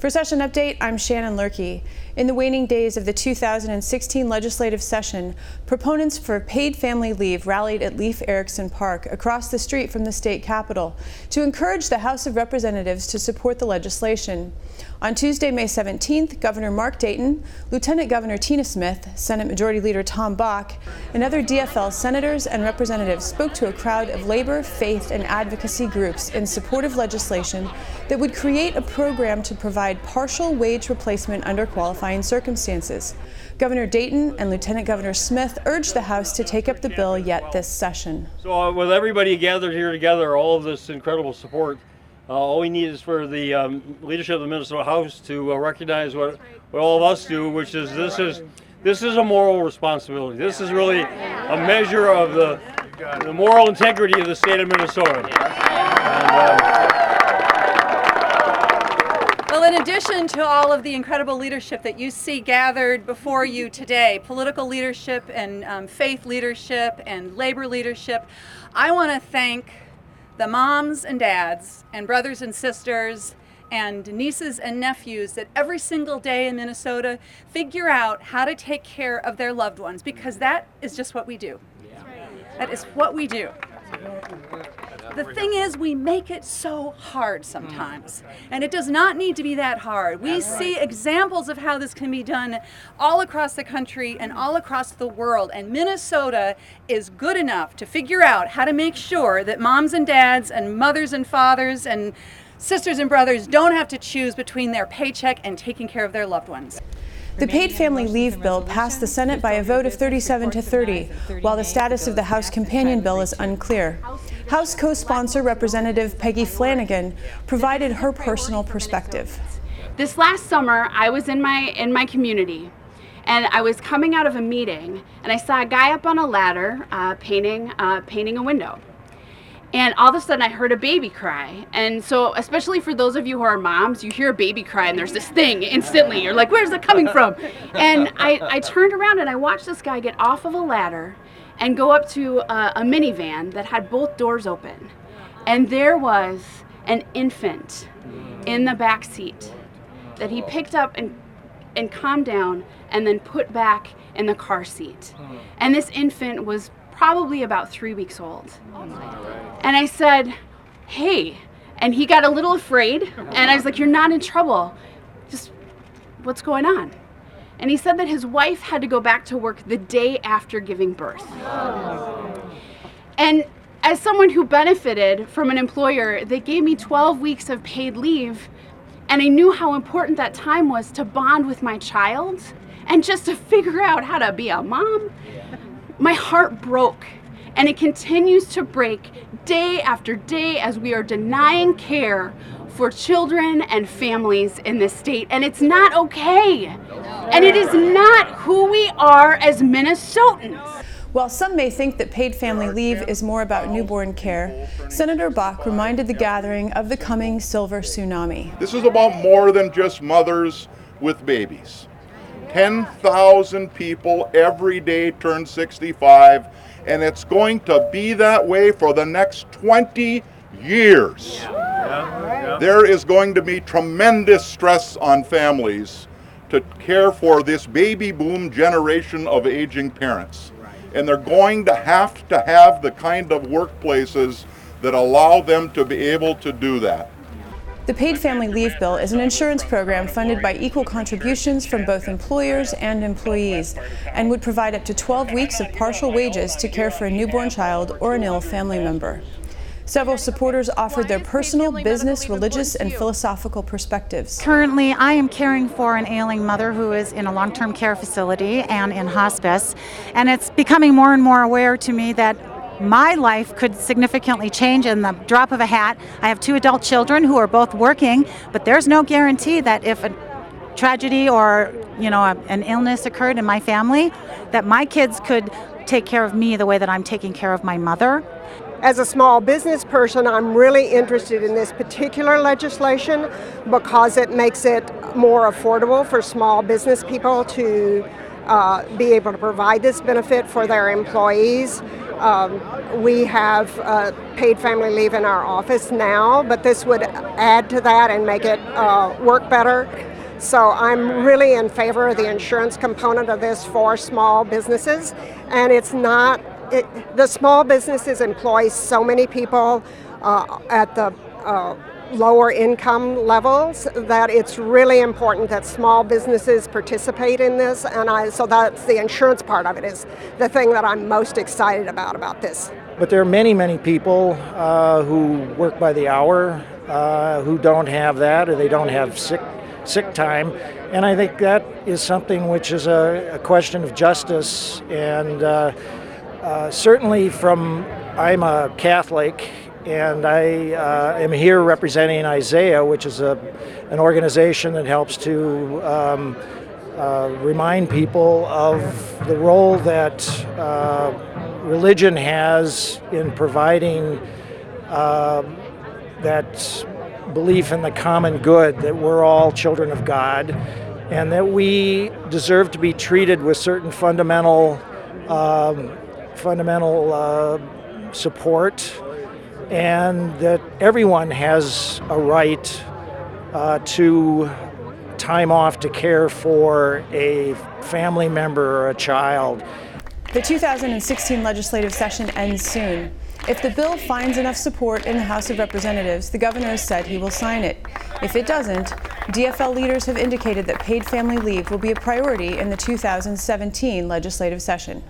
For Session Update, I'm Shannon Lurkey. In the waning days of the 2016 legislative session, proponents for paid family leave rallied at Leif Erikson Park across the street from the state capitol to encourage the House of Representatives to support the legislation. On Tuesday, May 17th, Governor Mark Dayton, Lieutenant Governor Tina Smith, Senate Majority Leader Tom Bach, and other DFL senators and representatives spoke to a crowd of labor, faith, and advocacy groups in support of legislation that would create a program to provide partial wage replacement under qualifying circumstances. Governor Dayton and Lieutenant Governor Smith urged the House to take up the bill yet this session. So with everybody gathered here together, all of this incredible support, all we need is for the leadership of the Minnesota House to recognize what all of us do, which is this is a moral responsibility. This is really a measure of the moral integrity of the state of Minnesota. Well, in addition to all of the incredible leadership that you see gathered before you today, political leadership and faith leadership and labor leadership, I want to thank the moms and dads and brothers and sisters and nieces and nephews that every single day in Minnesota figure out how to take care of their loved ones, because that is just what we do. That is what we do. The thing is, we make it so hard sometimes, and it does not need to be that hard. We see examples of how this can be done all across the country and all across the world, and Minnesota is good enough to figure out how to make sure that moms and dads and mothers and fathers and sisters and brothers don't have to choose between their paycheck and taking care of their loved ones. The paid family leave bill passed the Senate by a vote of 37 to 30, while the status of the House companion bill is unclear. House co-sponsor Representative Peggy Flanagan provided her personal perspective. This last summer, I was in my community, and I was coming out of a meeting, and I saw a guy up on a ladder painting a window. And all of a sudden I heard a baby cry. And so, especially for those of you who are moms, you hear a baby cry and there's this thing instantly. You're like, where's it coming from? And I turned around and I watched this guy get off of a ladder and go up to a minivan that had both doors open. And there was an infant in the back seat that he picked up and calmed down and then put back in the car seat. And this infant was probably about 3 weeks old. And I said, hey, and he got a little afraid, and I was like, you're not in trouble, just what's going on? And he said that his wife had to go back to work the day after giving birth. And as someone who benefited from an employer, they gave me 12 weeks of paid leave, and I knew how important that time was to bond with my child and just to figure out how to be a mom. My heart broke, and it continues to break day after day as we are denying care for children and families in this state, and it's not okay. And it is not who we are as Minnesotans. While some may think that paid family leave is more about newborn care, Senator Bach reminded the gathering of the coming silver tsunami. This is about more than just mothers with babies. 10,000 people every day turn 65, and it's going to be that way for the next 20 years. There is going to be tremendous stress on families to care for this baby boom generation of aging parents. And they're going to have the kind of workplaces that allow them to be able to do that. The paid family leave bill is an insurance program funded by equal contributions from both employers and employees, and would provide up to 12 weeks of partial wages to care for a newborn child or an ill family member. Several supporters offered their personal, business, religious, and philosophical perspectives. Currently, I am caring for an ailing mother who is in a long-term care facility and in hospice, and it's becoming more and more aware to me that my life could significantly change in the drop of a hat. I have 2 adult children who are both working, but there's no guarantee that if a tragedy or, an illness occurred in my family, that my kids could take care of me the way that I'm taking care of my mother. As a small business person, I'm really interested in this particular legislation because it makes it more affordable for small business people to be able to provide this benefit for their employees. We have paid family leave in our office now, but this would add to that and make it work better. So I'm really in favor of the insurance component of this for small businesses. And it's not, the small businesses employ so many people at the lower income levels that it's really important that small businesses participate in this. And so that's the insurance part of it is the thing that I'm most excited about this. But there are many, many people who work by the hour who don't have that, or they don't have sick time, and I think that is something which is a question of justice. And certainly I'm a Catholic, and I am here representing Isaiah, which is an organization that helps to remind people of the role that religion has in providing that belief in the common good, that we're all children of God, and that we deserve to be treated with certain fundamental support, and that everyone has a right to time off to care for a family member or a child. The 2016 legislative session ends soon. If the bill finds enough support in the House of Representatives, the governor has said he will sign it. If it doesn't, DFL leaders have indicated that paid family leave will be a priority in the 2017 legislative session.